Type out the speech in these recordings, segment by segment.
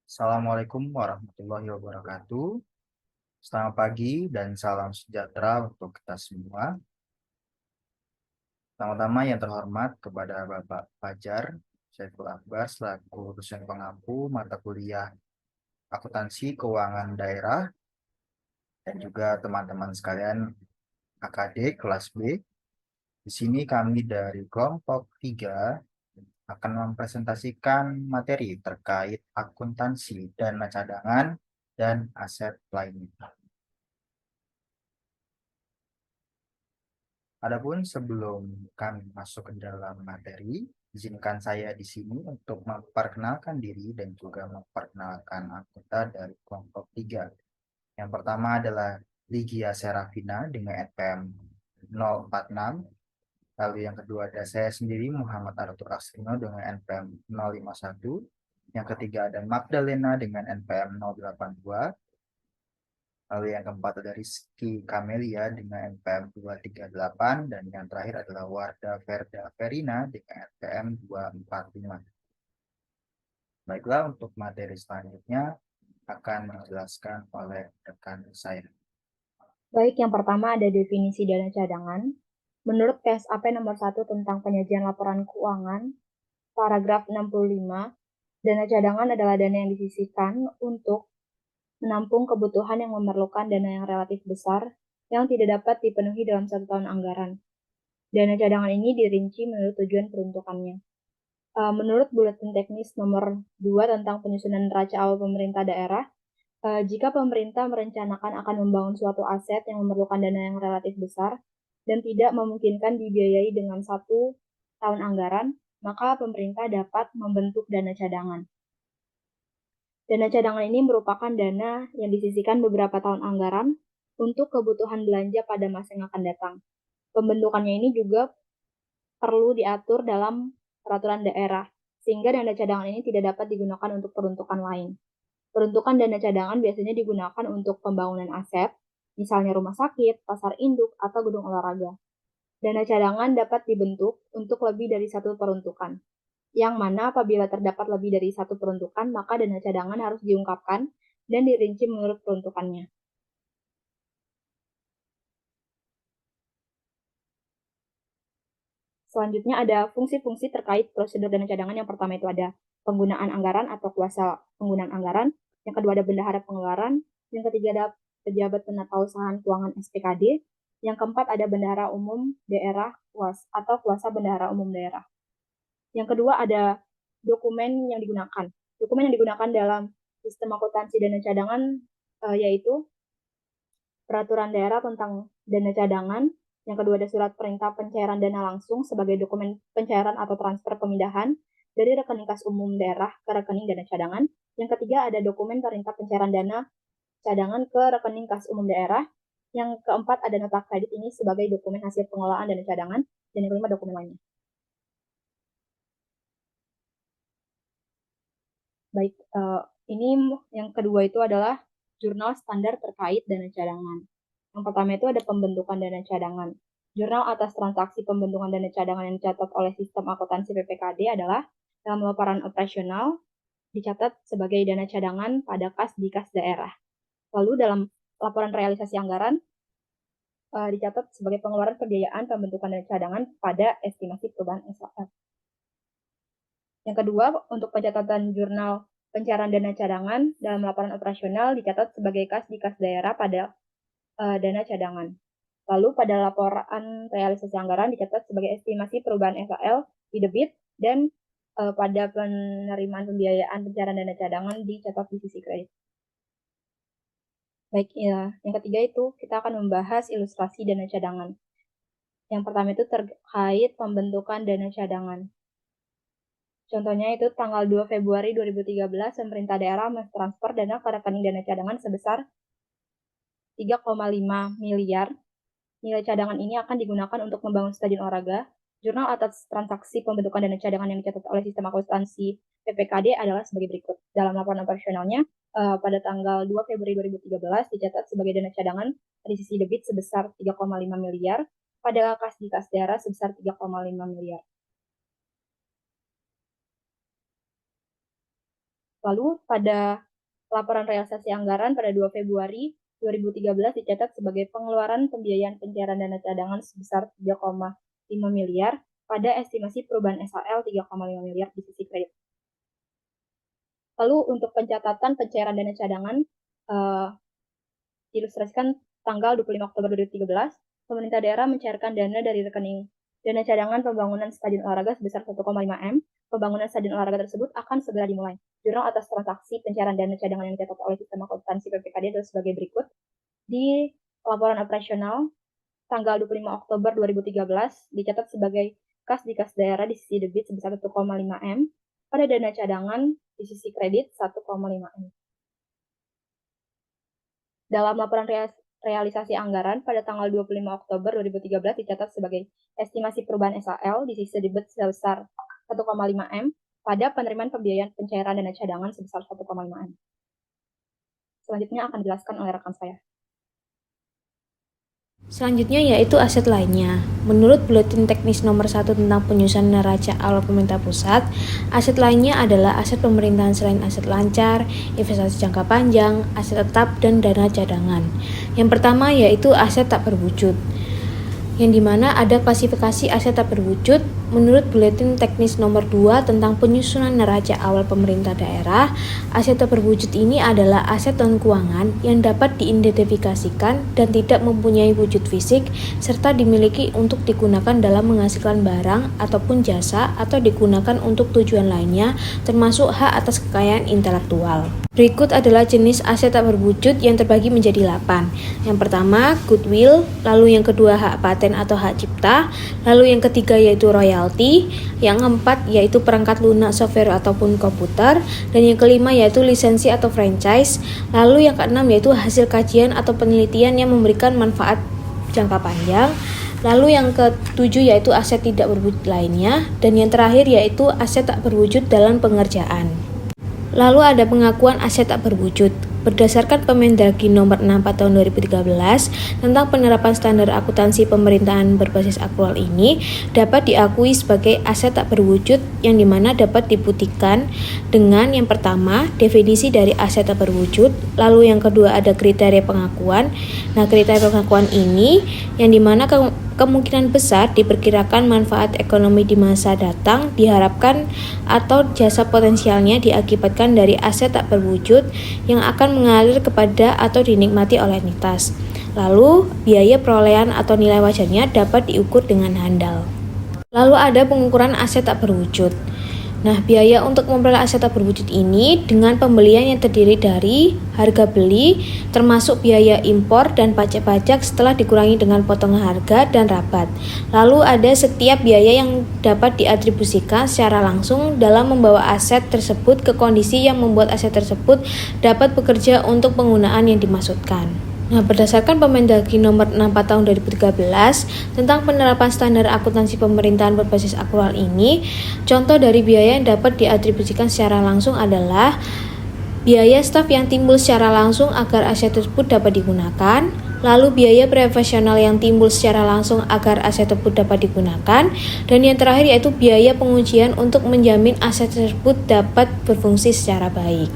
Assalamualaikum warahmatullahi wabarakatuh. Selamat pagi dan salam sejahtera untuk kita semua. Pertama-tama yang terhormat kepada Bapak Fajar Saiful Akbar selaku dosen pengampu mata kuliah Akuntansi Keuangan Daerah dan juga teman-teman sekalian AKD kelas B. Di sini kami dari kelompok 3 akan mempresentasikan materi terkait akuntansi dana cadangan dan aset lainnya. Adapun sebelum kami masuk ke dalam materi, izinkan saya di sini untuk memperkenalkan diri dan juga memperkenalkan anggota dari kelompok 3. Yang pertama adalah Ligia Serafina dengan NPM 046. Lalu yang kedua ada saya sendiri Muhammad Arthur Asrino dengan NPM 051. Yang ketiga ada Magdalena dengan NPM 082. Lalu yang keempat ada Rizky Kamelia dengan NPM 238 dan yang terakhir adalah Warda Verda Verina dengan NPM 245. Baiklah, untuk materi selanjutnya akan dijelaskan oleh rekan saya. Baik, yang pertama ada definisi dana cadangan. Menurut PSAP nomor 1 tentang penyajian laporan keuangan, paragraf 65, dana cadangan adalah dana yang disisihkan untuk menampung kebutuhan yang memerlukan dana yang relatif besar yang tidak dapat dipenuhi dalam satu tahun anggaran. Dana cadangan ini dirinci menurut tujuan peruntukannya. Menurut Buletin Teknis nomor 2 tentang penyusunan neraca awal pemerintah daerah, jika pemerintah merencanakan akan membangun suatu aset yang memerlukan dana yang relatif besar dan tidak memungkinkan dibiayai dengan satu tahun anggaran, maka pemerintah dapat membentuk dana cadangan. Dana cadangan ini merupakan dana yang disisihkan beberapa tahun anggaran untuk kebutuhan belanja pada masa yang akan datang. Pembentukannya ini juga perlu diatur dalam peraturan daerah, sehingga dana cadangan ini tidak dapat digunakan untuk peruntukan lain. Peruntukan dana cadangan biasanya digunakan untuk pembangunan aset, misalnya rumah sakit, pasar induk, atau gedung olahraga. Dana cadangan dapat dibentuk untuk lebih dari satu peruntukan, yang mana apabila terdapat lebih dari satu peruntukan, maka dana cadangan harus diungkapkan dan dirinci menurut peruntukannya. Selanjutnya ada fungsi-fungsi terkait prosedur dana cadangan. Yang pertama itu ada penggunaan anggaran atau kuasa penggunaan anggaran. Yang kedua ada bendahara pengeluaran. Yang ketiga ada pejabat penatausahaan keuangan SPKD. Yang keempat ada bendahara umum daerah atau kuasa bendahara umum daerah. Yang kedua ada dokumen yang digunakan. Dokumen yang digunakan dalam sistem akuntansi dana cadangan yaitu peraturan daerah tentang dana cadangan. Yang kedua ada surat perintah pencairan dana langsung sebagai dokumen pencairan atau transfer pemindahan dari rekening kas umum daerah ke rekening dana cadangan. Yang ketiga ada dokumen perintah pencairan dana cadangan ke rekening kas umum daerah. Yang keempat ada nota kredit ini sebagai dokumen hasil pengelolaan dana cadangan. Dan yang kelima dokumen lainnya. Baik, ini yang kedua itu adalah jurnal standar terkait dana cadangan. Yang pertama itu ada pembentukan dana cadangan. Jurnal atas transaksi pembentukan dana cadangan yang dicatat oleh sistem akuntansi PPKD adalah dalam laporan operasional dicatat sebagai dana cadangan pada kas di kas daerah. Lalu dalam laporan realisasi anggaran dicatat sebagai pengeluaran pembiayaan pembentukan dana cadangan pada estimasi perubahan SLF. Yang kedua, untuk pencatatan jurnal pencairan dana cadangan dalam laporan operasional dicatat sebagai kas di kas daerah pada dana cadangan. Lalu pada laporan realisasi anggaran dicatat sebagai estimasi perubahan SAL di debit dan pada penerimaan pembiayaan pencairan dana cadangan dicatat di sisi kredit. Baik, ya. Yang ketiga itu kita akan membahas ilustrasi dana cadangan. Yang pertama itu terkait pembentukan dana cadangan. Contohnya itu tanggal 2 Februari 2013, pemerintah daerah mentransfer dana ke rekening dana cadangan sebesar 3,5 miliar. Nilai cadangan ini akan digunakan untuk membangun stadion olahraga. Jurnal atas transaksi pembentukan dana cadangan yang dicatat oleh sistem akuntansi PPKD adalah sebagai berikut. Dalam laporan operasionalnya, pada tanggal 2 Februari 2013 dicatat sebagai dana cadangan di sisi debit sebesar 3,5 miliar, pada kas di kas daerah sebesar 3,5 miliar. Lalu pada laporan realisasi anggaran pada 2 Februari 2013 dicatat sebagai pengeluaran pembiayaan pencairan dana cadangan sebesar 3,5 miliar pada estimasi perubahan SHL 3,5 miliar di sisi kredit. Lalu untuk pencatatan pencairan dana cadangan diilustrasikan tanggal 25 Oktober 2013, pemerintah daerah mencairkan dana dari rekening dana cadangan pembangunan stadion olahraga sebesar 1,5 M. Pembangunan stadion olahraga tersebut akan segera dimulai. Jurnal atas transaksi pencairan dana cadangan yang dicatat oleh Sistem Akuntansi PPKD adalah sebagai berikut. Di laporan operasional tanggal 25 Oktober 2013 dicatat sebagai kas di kas daerah di sisi debit sebesar 1,5 M, pada dana cadangan di sisi kredit 1,5 M. Dalam laporan realisasi anggaran pada tanggal 25 Oktober 2013 dicatat sebagai estimasi perubahan SHL di sisi debit sebesar 1,5 M pada penerimaan pembiayaan pencairan dana cadangan sebesar 1,5 M. Selanjutnya akan dijelaskan oleh rekan saya. Selanjutnya yaitu aset lainnya. Menurut Buletin Teknis Nomor 1 tentang penyusunan neraca awal pemerintah pusat, aset lainnya adalah aset pemerintahan selain aset lancar, investasi jangka panjang, aset tetap, dan dana cadangan. Yang pertama yaitu aset tak berwujud, yang dimana ada klasifikasi aset tak berwujud. Menurut Buletin Teknis Nomor 2 tentang penyusunan neraca awal pemerintah daerah, aset tak berwujud ini adalah aset non-keuangan yang dapat diidentifikasikan dan tidak mempunyai wujud fisik, serta dimiliki untuk digunakan dalam menghasilkan barang ataupun jasa atau digunakan untuk tujuan lainnya, termasuk hak atas kekayaan intelektual. Berikut adalah jenis aset tak berwujud yang terbagi menjadi 8. Yang pertama, goodwill, lalu yang kedua hak paten atau hak cipta, lalu yang ketiga yaitu royalti, yang keempat yaitu perangkat lunak software ataupun komputer, dan yang kelima yaitu lisensi atau franchise, lalu yang keenam yaitu hasil kajian atau penelitian yang memberikan manfaat jangka panjang, lalu yang ketujuh yaitu aset tidak berwujud lainnya, dan yang terakhir yaitu aset tak berwujud dalam pengerjaan. Lalu ada pengakuan aset tak berwujud. Berdasarkan Permendagri Nomor 64 Tahun 2013 tentang penerapan standar akuntansi pemerintahan berbasis akrual ini dapat diakui sebagai aset tak berwujud, yang dimana dapat dibuktikan dengan yang pertama definisi dari aset tak berwujud, lalu yang kedua ada kriteria pengakuan. Nah, kriteria pengakuan ini yang dimana kemungkinan besar diperkirakan manfaat ekonomi di masa datang diharapkan atau jasa potensialnya diakibatkan dari aset tak berwujud yang akan mengalir kepada atau dinikmati oleh entitas. Lalu, biaya perolehan atau nilai wajarnya dapat diukur dengan handal. Lalu ada pengukuran aset tak berwujud. Nah, biaya untuk memperoleh aset tak berwujud ini dengan pembelian yang terdiri dari harga beli, termasuk biaya impor dan pajak-pajak setelah dikurangi dengan potongan harga dan rabat. Lalu ada setiap biaya yang dapat diatribusikan secara langsung dalam membawa aset tersebut ke kondisi yang membuat aset tersebut dapat bekerja untuk penggunaan yang dimaksudkan. Nah, berdasarkan Permendagri Nomor 64 Tahun 2013 tentang penerapan standar akuntansi pemerintahan berbasis akrual ini, contoh dari biaya yang dapat diatribusikan secara langsung adalah biaya staf yang timbul secara langsung agar aset tersebut dapat digunakan, lalu biaya profesional yang timbul secara langsung agar aset tersebut dapat digunakan, dan yang terakhir yaitu biaya pengujian untuk menjamin aset tersebut dapat berfungsi secara baik.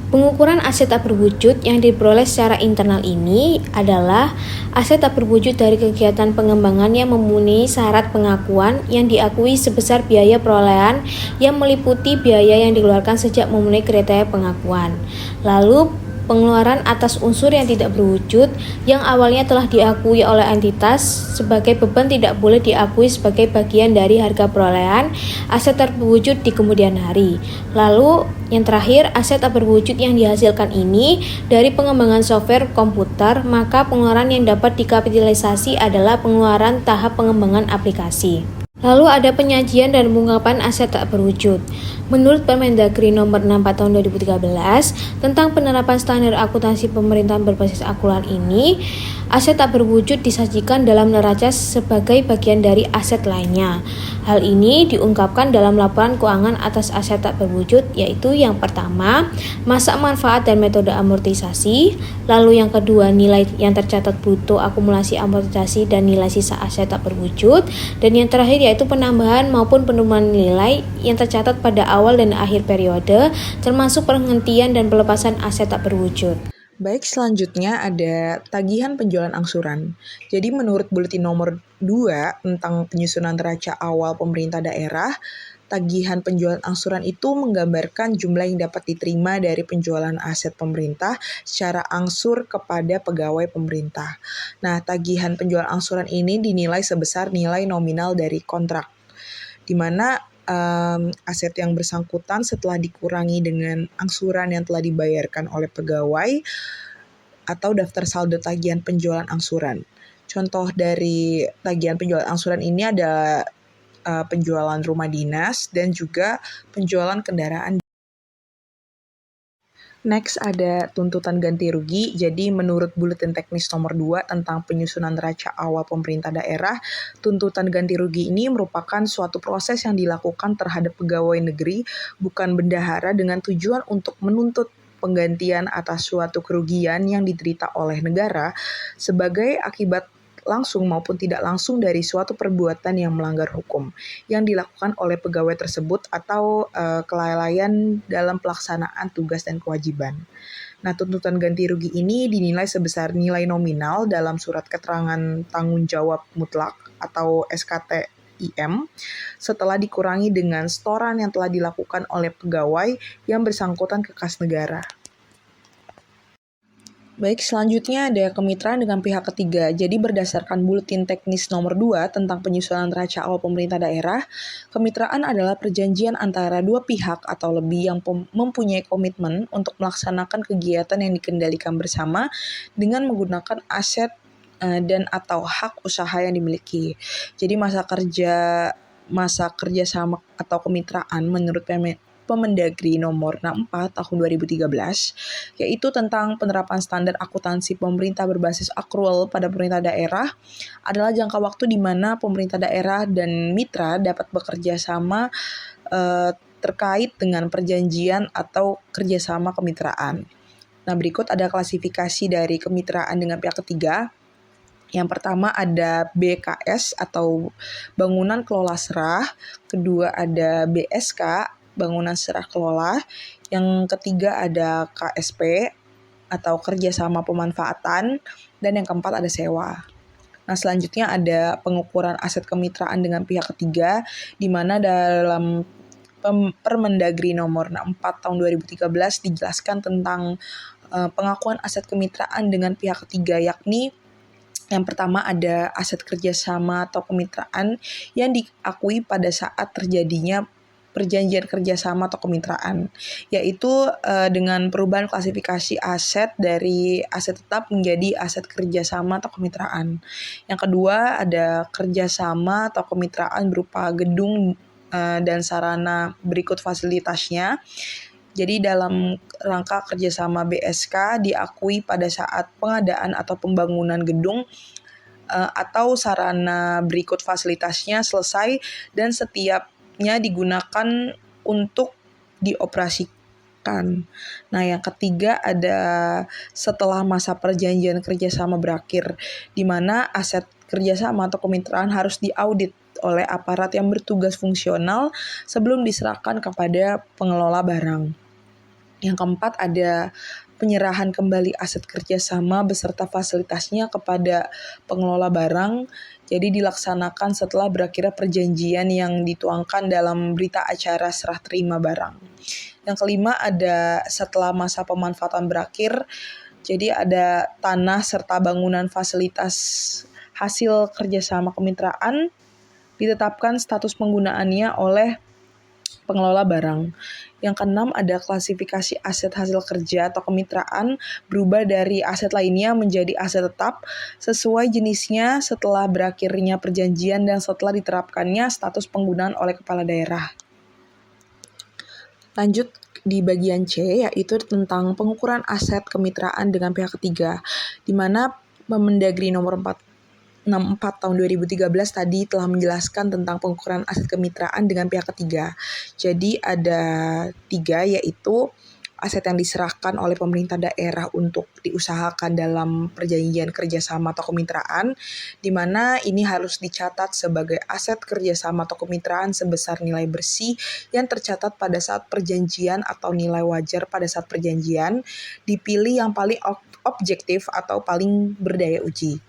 Pengukuran aset tak berwujud yang diperoleh secara internal ini adalah aset tak berwujud dari kegiatan pengembangan yang memenuhi syarat pengakuan yang diakui sebesar biaya perolehan yang meliputi biaya yang dikeluarkan sejak memenuhi kriteria pengakuan. Lalu pengeluaran atas unsur yang tidak berwujud yang awalnya telah diakui oleh entitas sebagai beban tidak boleh diakui sebagai bagian dari harga perolehan aset tak berwujud di kemudian hari. Lalu yang terakhir, aset tak berwujud yang dihasilkan ini dari pengembangan software komputer, maka pengeluaran yang dapat dikapitalisasi adalah pengeluaran tahap pengembangan aplikasi. Lalu ada penyajian dan pengungkapan aset tak berwujud. Menurut Permendagri Nomor 64 Tahun 2013 tentang penerapan standar akuntansi pemerintahan berbasis akrual ini, aset tak berwujud disajikan dalam neraca sebagai bagian dari aset lainnya. Hal ini diungkapkan dalam laporan keuangan atas aset tak berwujud, yaitu yang pertama, masa manfaat dan metode amortisasi, lalu yang kedua, nilai yang tercatat bruto akumulasi amortisasi dan nilai sisa aset tak berwujud, dan yang terakhir yaitu yaitu penambahan maupun penurunan nilai yang tercatat pada awal dan akhir periode, termasuk penghentian dan pelepasan aset tak berwujud. Baik, selanjutnya ada tagihan penjualan angsuran. Jadi menurut buletin nomor 2 tentang penyusunan neraca awal pemerintah daerah, tagihan penjualan angsuran itu menggambarkan jumlah yang dapat diterima dari penjualan aset pemerintah secara angsur kepada pegawai pemerintah. Nah, tagihan penjualan angsuran ini dinilai sebesar nilai nominal dari kontrak, di mana aset yang bersangkutan setelah dikurangi dengan angsuran yang telah dibayarkan oleh pegawai atau daftar saldo tagihan penjualan angsuran. Contoh dari tagihan penjualan angsuran ini ada penjualan rumah dinas dan juga penjualan kendaraan. Next ada tuntutan ganti rugi. Jadi menurut buletin teknis nomor 2 tentang penyusunan neraca awal pemerintah daerah, tuntutan ganti rugi ini merupakan suatu proses yang dilakukan terhadap pegawai negeri bukan bendahara dengan tujuan untuk menuntut penggantian atas suatu kerugian yang diderita oleh negara sebagai akibat langsung maupun tidak langsung dari suatu perbuatan yang melanggar hukum yang dilakukan oleh pegawai tersebut atau kelalaian dalam pelaksanaan tugas dan kewajiban. Nah, tuntutan ganti rugi ini dinilai sebesar nilai nominal dalam surat keterangan tanggung jawab mutlak atau SKTIM setelah dikurangi dengan setoran yang telah dilakukan oleh pegawai yang bersangkutan ke kas negara. Baik, selanjutnya ada kemitraan dengan pihak ketiga. Jadi berdasarkan buletin teknis nomor 2 tentang penyusunan neraca awal pemerintah daerah, kemitraan adalah perjanjian antara dua pihak atau lebih yang mempunyai komitmen untuk melaksanakan kegiatan yang dikendalikan bersama dengan menggunakan aset dan atau hak usaha yang dimiliki. Jadi masa kerja sama atau kemitraan menurut Permendagri nomor 64 tahun 2013, yaitu tentang penerapan standar akuntansi pemerintah berbasis akrual pada pemerintah daerah, adalah jangka waktu di mana pemerintah daerah dan mitra dapat bekerja sama terkait dengan perjanjian atau kerjasama kemitraan. Nah, berikut ada klasifikasi dari kemitraan dengan pihak ketiga. Yang pertama ada BKS atau Bangunan Kelola Serah, kedua ada BSK, Bangunan Serah Kelola, yang ketiga ada KSP atau Kerjasama Pemanfaatan, dan yang keempat ada sewa. Nah, selanjutnya ada pengukuran aset kemitraan dengan pihak ketiga, di mana dalam Permendagri nomor 64 tahun 2013 dijelaskan tentang pengakuan aset kemitraan dengan pihak ketiga, yakni yang pertama ada aset kerjasama atau kemitraan yang diakui pada saat terjadinya perjanjian kerjasama atau kemitraan, yaitu dengan perubahan klasifikasi aset dari aset tetap menjadi aset kerjasama atau kemitraan. Yang kedua ada kerjasama atau kemitraan berupa gedung dan sarana berikut fasilitasnya. Jadi dalam rangka kerjasama BSK diakui pada saat pengadaan atau pembangunan gedung atau sarana berikut fasilitasnya selesai dan setiapnya digunakan untuk dioperasikan. Nah, yang ketiga ada setelah masa perjanjian kerjasama berakhir, di mana aset kerjasama atau kemitraan harus diaudit oleh aparat yang bertugas fungsional sebelum diserahkan kepada pengelola barang. Yang keempat ada penyerahan kembali aset kerjasama beserta fasilitasnya kepada pengelola barang. Jadi dilaksanakan setelah berakhirnya perjanjian yang dituangkan dalam berita acara serah terima barang. Yang kelima ada setelah masa pemanfaatan berakhir. Jadi ada tanah serta bangunan fasilitas hasil kerjasama kemitraan ditetapkan status penggunaannya oleh pengelola barang. Yang keenam ada klasifikasi aset hasil kerja atau kemitraan berubah dari aset lainnya menjadi aset tetap sesuai jenisnya setelah berakhirnya perjanjian dan setelah diterapkannya status penggunaan oleh kepala daerah. Lanjut di bagian C, yaitu tentang pengukuran aset kemitraan dengan pihak ketiga, di mana Permendagri nomor 64 tahun 2013 tadi telah menjelaskan tentang pengukuran aset kemitraan dengan pihak ketiga. Jadi ada 3, yaitu aset yang diserahkan oleh pemerintah daerah untuk diusahakan dalam perjanjian kerjasama atau kemitraan, di mana ini harus dicatat sebagai aset kerjasama atau kemitraan sebesar nilai bersih yang tercatat pada saat perjanjian atau nilai wajar pada saat perjanjian, dipilih yang paling objektif atau paling berdaya uji.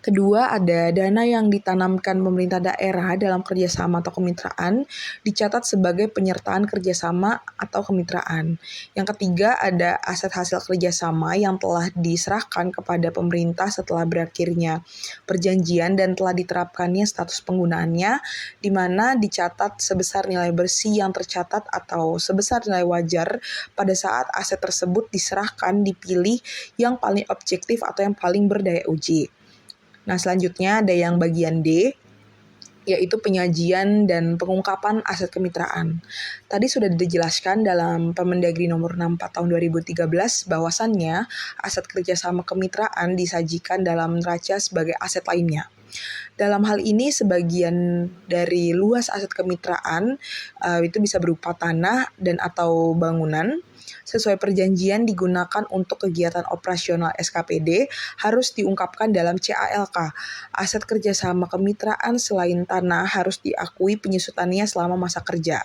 Kedua, ada dana yang ditanamkan pemerintah daerah dalam kerjasama atau kemitraan dicatat sebagai penyertaan kerjasama atau kemitraan. Yang ketiga, ada aset hasil kerjasama yang telah diserahkan kepada pemerintah setelah berakhirnya perjanjian dan telah diterapkannya status penggunaannya, di mana dicatat sebesar nilai bersih yang tercatat atau sebesar nilai wajar pada saat aset tersebut diserahkan, dipilih yang paling objektif atau yang paling berdaya uji. Nah, selanjutnya ada yang bagian D, yaitu penyajian dan pengungkapan aset kemitraan. Tadi sudah dijelaskan dalam Permendagri nomor 64 tahun 2013 bahwasannya aset kerjasama kemitraan disajikan dalam neraca sebagai aset lainnya. Dalam hal ini sebagian dari luas aset kemitraan itu bisa berupa tanah dan atau bangunan. Sesuai perjanjian digunakan untuk kegiatan operasional SKPD harus diungkapkan dalam CALK. Aset kerjasama kemitraan selain tanah harus diakui penyusutannya selama masa kerja.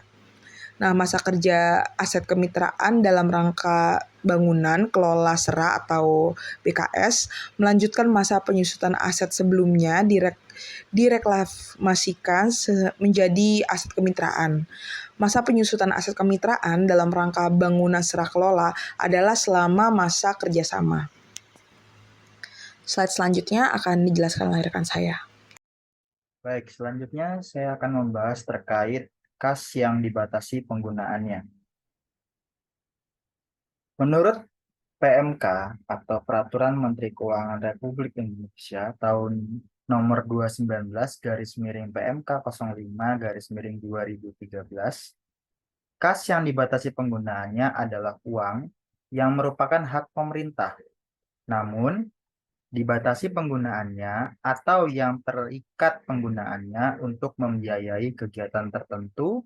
Nah, masa kerja aset kemitraan dalam rangka bangunan kelola sera atau BKS melanjutkan masa penyusutan aset sebelumnya direklamasikan menjadi aset kemitraan. Masa penyusutan aset kemitraan dalam rangka bangunan sera kelola adalah selama masa kerjasama. Slide selanjutnya akan dijelaskan oleh rekan saya. Baik, selanjutnya saya akan membahas terkait kas yang dibatasi penggunaannya. Menurut PMK atau Peraturan Menteri Keuangan Republik Indonesia tahun nomor 219/PMK 05/2013, kas yang dibatasi penggunaannya adalah uang yang merupakan hak pemerintah, namun dibatasi penggunaannya atau yang terikat penggunaannya untuk membiayai kegiatan tertentu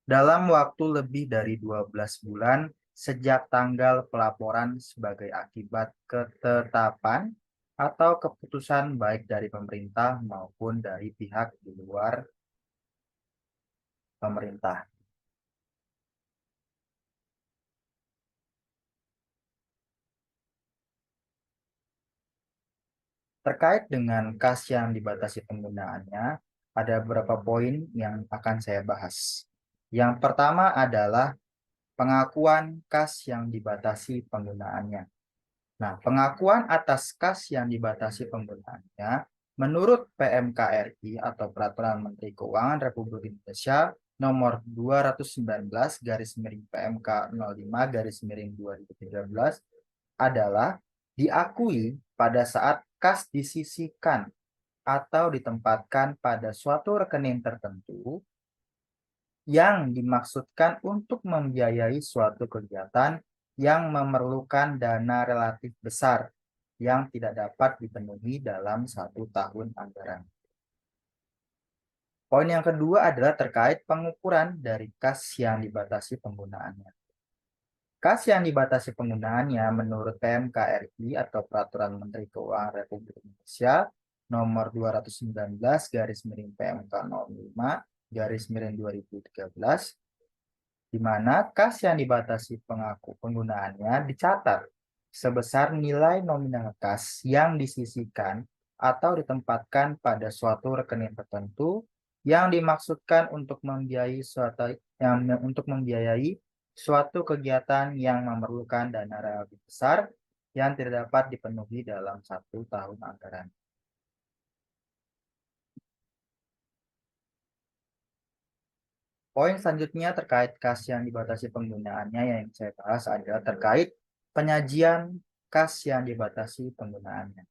dalam waktu lebih dari 12 bulan sejak tanggal pelaporan sebagai akibat ketetapan atau keputusan baik dari pemerintah maupun dari pihak di luar pemerintah. Terkait dengan kas yang dibatasi penggunaannya, ada beberapa poin yang akan saya bahas. Yang pertama adalah pengakuan kas yang dibatasi penggunaannya. Nah, pengakuan atas kas yang dibatasi penggunaannya menurut PMK RI atau Peraturan Menteri Keuangan Republik Indonesia nomor 219/PMK 05/2013 adalah diakui pada saat kas disisihkan atau ditempatkan pada suatu rekening tertentu yang dimaksudkan untuk membiayai suatu kegiatan yang memerlukan dana relatif besar yang tidak dapat dipenuhi dalam 1 tahun anggaran. Poin yang kedua adalah terkait pengukuran dari kas yang dibatasi penggunaannya. Kas yang dibatasi penggunaannya menurut PMK RI atau Peraturan Menteri Keuangan Republik Indonesia nomor 219/PMK 05/2013, di mana kas yang dibatasi penggunaannya dicatat sebesar nilai nominal kas yang disisihkan atau ditempatkan pada suatu rekening tertentu yang dimaksudkan untuk membiayai suatu kegiatan yang memerlukan dana relatif besar yang tidak dapat dipenuhi dalam 1 tahun anggaran. Poin selanjutnya terkait kas yang dibatasi penggunaannya yang saya bahas adalah terkait penyajian kas yang dibatasi penggunaannya.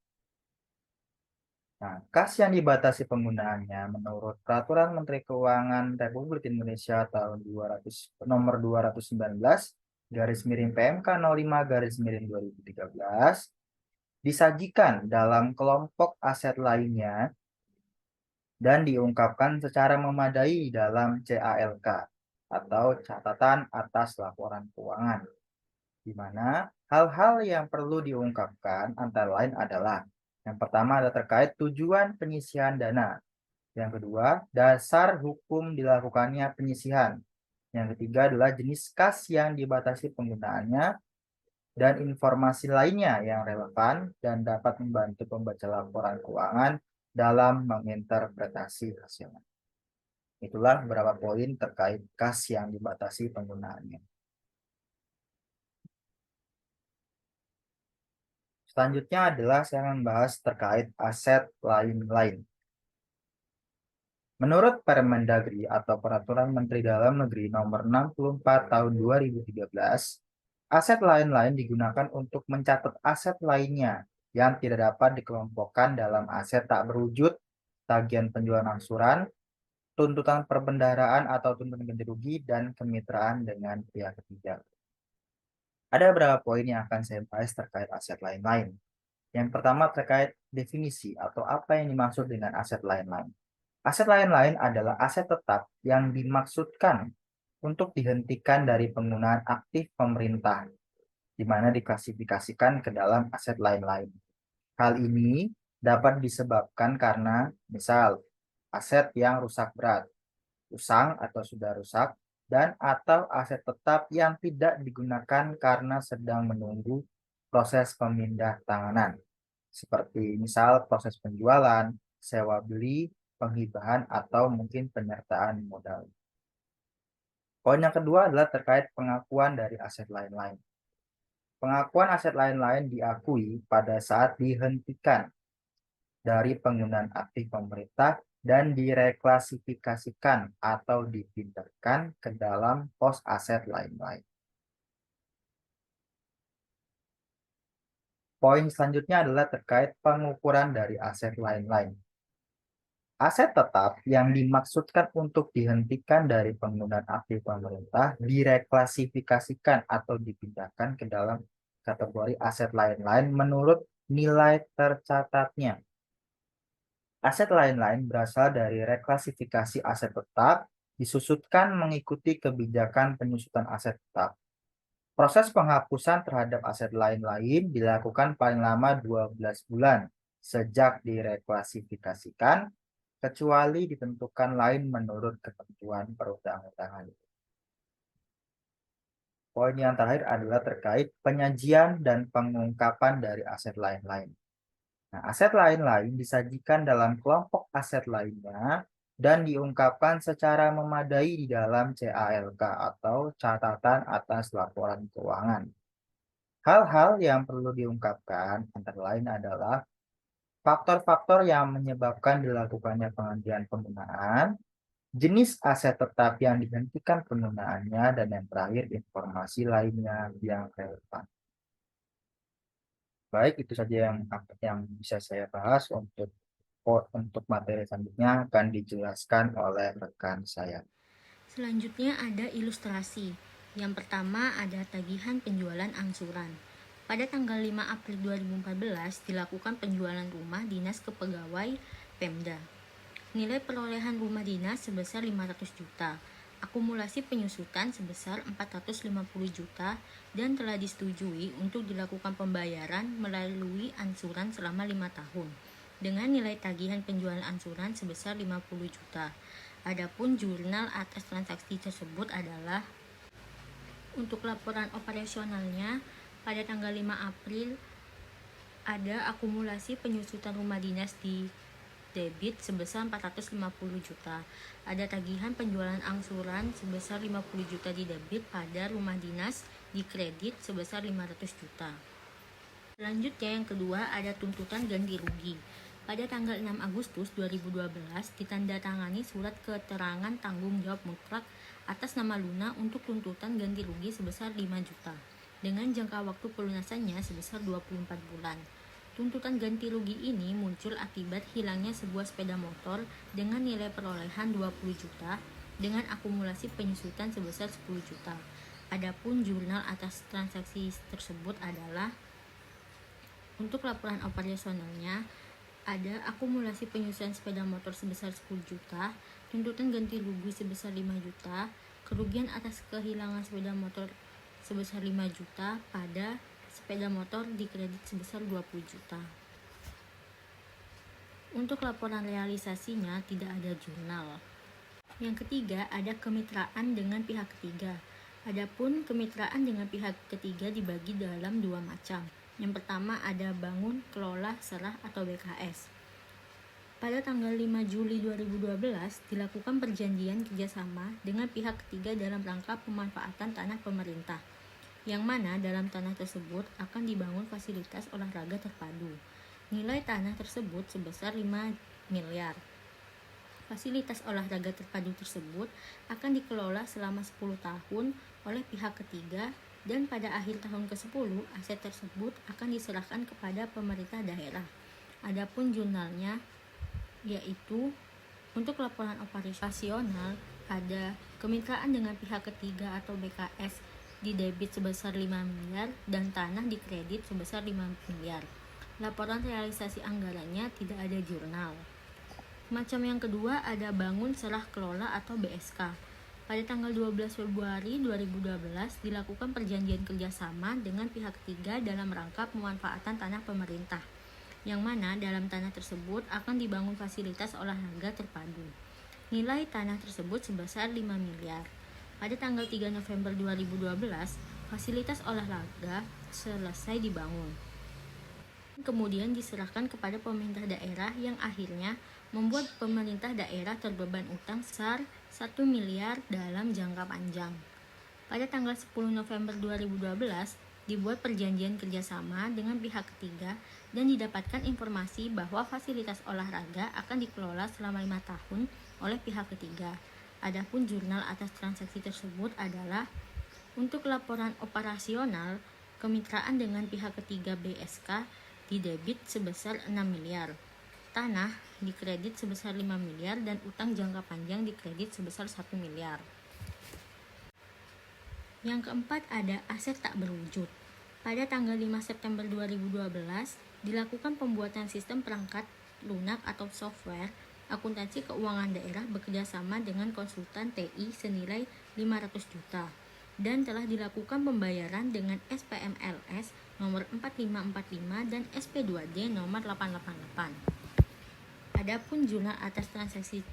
Nah, kas yang dibatasi penggunaannya menurut Peraturan Menteri Keuangan Republik Indonesia tahun nomor 219/PMK 05/2013 disajikan dalam kelompok aset lainnya dan diungkapkan secara memadai dalam CALK atau catatan atas laporan keuangan. di mana hal-hal yang perlu diungkapkan antara lain adalah yang pertama adalah terkait tujuan penyisihan dana, yang kedua dasar hukum dilakukannya penyisihan, yang ketiga adalah jenis kas yang dibatasi penggunaannya, dan informasi lainnya yang relevan dan dapat membantu pembaca laporan keuangan dalam menginterpretasi hasilnya. Itulah beberapa poin terkait kas yang dibatasi penggunaannya. Selanjutnya adalah saya akan membahas terkait aset lain-lain. Menurut Permendagri atau Peraturan Menteri Dalam Negeri Nomor 64 Tahun 2013, aset lain-lain digunakan untuk mencatat aset lainnya yang tidak dapat dikelompokkan dalam aset tak berwujud, tagihan penjualan angsuran, tuntutan perbendaharaan atau tuntutan ganti rugi, dan kemitraan dengan pihak ketiga. Ada beberapa poin yang akan saya bahas terkait aset lain-lain. Yang pertama terkait definisi atau apa yang dimaksud dengan aset lain-lain. Aset lain-lain adalah aset tetap yang dimaksudkan untuk dihentikan dari penggunaan aktif pemerintah, di mana diklasifikasikan ke dalam aset lain-lain. Hal ini dapat disebabkan karena misal aset yang rusak berat, usang atau sudah rusak, dan atau aset tetap yang tidak digunakan karena sedang menunggu proses pemindah tanganan, seperti misal proses penjualan, sewa beli, penghibahan, atau mungkin penyertaan modal. Poin yang kedua adalah terkait pengakuan dari aset lain-lain. Pengakuan aset lain-lain diakui pada saat dihentikan dari penggunaan aktif pemerintah dan direklasifikasikan atau dipindahkan ke dalam pos aset lain-lain. Poin selanjutnya adalah terkait pengukuran dari aset lain-lain. Aset tetap yang dimaksudkan untuk dihentikan dari penggunaan aktif pemerintah direklasifikasikan atau dipindahkan ke dalam kategori aset lain-lain menurut nilai tercatatnya. Aset lain-lain berasal dari reklasifikasi aset tetap disusutkan mengikuti kebijakan penyusutan aset tetap. Proses penghapusan terhadap aset lain-lain dilakukan paling lama 12 bulan sejak direklasifikasikan, kecuali ditentukan lain menurut ketentuan perundang-undangan. Poin yang terakhir adalah terkait penyajian dan pengungkapan dari aset lain-lain. Nah, aset lain-lain disajikan dalam kelompok aset lainnya dan diungkapkan secara memadai di dalam CALK atau catatan atas laporan keuangan. Hal-hal yang perlu diungkapkan antara lain adalah faktor-faktor yang menyebabkan dilakukannya penghentian penggunaan, jenis aset tetap yang dihentikan penggunaannya, dan yang terakhir informasi lainnya yang relevan. Baik, itu saja yang bisa saya bahas. Untuk materi selanjutnya akan dijelaskan oleh rekan saya. Selanjutnya ada ilustrasi. Yang pertama ada tagihan penjualan angsuran. Pada tanggal 5 April 2014 dilakukan penjualan rumah dinas ke pegawai Pemda. Nilai perolehan rumah dinas sebesar 500 juta. Akumulasi penyusutan sebesar 450 juta dan telah disetujui untuk dilakukan pembayaran melalui angsuran selama 5 tahun dengan nilai tagihan penjualan angsuran sebesar 50 juta. Adapun jurnal atas transaksi tersebut adalah untuk laporan operasionalnya pada tanggal 5 April ada akumulasi penyusutan rumah dinas di debit sebesar 450 juta. Ada tagihan penjualan angsuran sebesar 50 juta di debit pada rumah dinas di kredit sebesar 500 juta. Selanjutnya yang kedua ada tuntutan ganti rugi. Pada tanggal 6 Agustus 2012 ditandatangani surat keterangan tanggung jawab mutlak atas nama Luna untuk tuntutan ganti rugi sebesar 5 juta dengan jangka waktu pelunasannya sebesar 24 bulan. Tuntutan ganti rugi ini muncul akibat hilangnya sebuah sepeda motor dengan nilai perolehan 20 juta dengan akumulasi penyusutan sebesar 10 juta. Adapun jurnal atas transaksi tersebut adalah untuk laporan operasionalnya ada akumulasi penyusutan sepeda motor sebesar 10 juta, tuntutan ganti rugi sebesar 5 juta, kerugian atas kehilangan sepeda motor sebesar 5 juta, pada sepeda motor dikredit sebesar 20 juta. Untuk laporan realisasinya tidak ada jurnal. Yang ketiga ada kemitraan dengan pihak ketiga. Adapun kemitraan dengan pihak ketiga dibagi dalam dua macam. Yang pertama ada bangun, kelola, serah atau BKS. Pada tanggal 5 Juli 2012 dilakukan perjanjian kerjasama dengan pihak ketiga dalam rangka pemanfaatan tanah pemerintah, yang mana dalam tanah tersebut akan dibangun fasilitas olahraga terpadu. Nilai tanah tersebut sebesar 5 miliar. Fasilitas olahraga terpadu tersebut akan dikelola selama 10 tahun oleh pihak ketiga dan pada akhir tahun ke-10 aset tersebut akan diserahkan kepada pemerintah daerah. Adapun jurnalnya yaitu untuk laporan operasional ada kemitraan dengan pihak ketiga atau BKS di debit sebesar 5 miliar dan tanah dikredit sebesar 5 miliar. Laporan realisasi anggarannya tidak ada jurnal. Macam yang kedua ada bangun, serah, kelola atau BSK. Pada tanggal 12 Februari 2012 dilakukan perjanjian kerjasama dengan pihak ketiga dalam rangka pemanfaatan tanah pemerintah, yang mana dalam tanah tersebut akan dibangun fasilitas olahraga terpadu. Nilai tanah tersebut sebesar 5 miliar. Pada tanggal 3 November 2012, fasilitas olahraga selesai dibangun. Kemudian diserahkan kepada pemerintah daerah yang akhirnya membuat pemerintah daerah terbeban utang sebesar 1 miliar dalam jangka panjang. Pada tanggal 10 November 2012, dibuat perjanjian kerjasama dengan pihak ketiga dan didapatkan informasi bahwa fasilitas olahraga akan dikelola selama 5 tahun oleh pihak ketiga. Adapun jurnal atas transaksi tersebut adalah untuk laporan operasional kemitraan dengan pihak ketiga BSK didebit sebesar 6 miliar. Tanah dikredit sebesar 5 miliar dan utang jangka panjang dikredit sebesar 1 miliar. Yang keempat ada aset tak berwujud. Pada tanggal 5 September 2012 dilakukan pembuatan sistem perangkat lunak atau software akuntansi keuangan daerah bekerjasama dengan konsultan TI senilai 500 juta dan telah dilakukan pembayaran dengan SPMLS nomor 4545 dan SP2D nomor 888. Adapun jurnal atas transaksi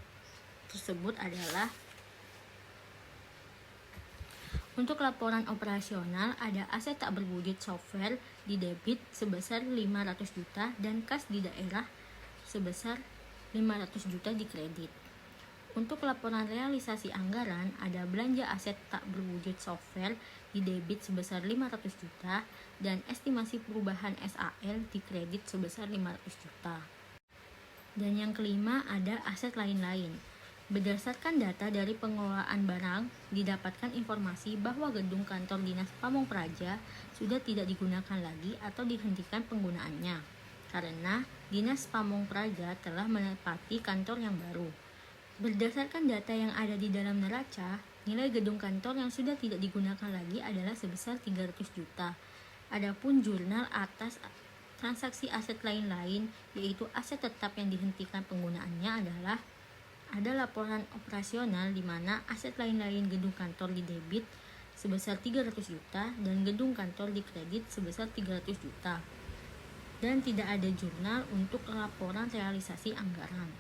tersebut adalah untuk laporan operasional ada aset tak berwujud software di debit sebesar 500 juta dan kas di daerah sebesar 500 juta di kredit. Untuk laporan realisasi anggaran ada belanja aset tak berwujud software di debit sebesar 500 juta dan estimasi perubahan SAL di kredit sebesar 500 juta. Dan yang kelima ada aset lain-lain. Berdasarkan data dari pengelolaan barang, didapatkan informasi bahwa gedung kantor Dinas Pamong Praja sudah tidak digunakan lagi atau dihentikan penggunaannya, karena Dinas Pamong Praja telah menempati kantor yang baru. Berdasarkan data yang ada di dalam neraca, nilai gedung kantor yang sudah tidak digunakan lagi adalah sebesar 300 juta. Adapun jurnal atas transaksi aset lain-lain, yaitu aset tetap yang dihentikan penggunaannya adalah ada laporan operasional di mana aset lain-lain gedung kantor di debit sebesar 300 juta dan gedung kantor di kredit sebesar 300 juta. Dan tidak ada jurnal untuk laporan realisasi anggaran.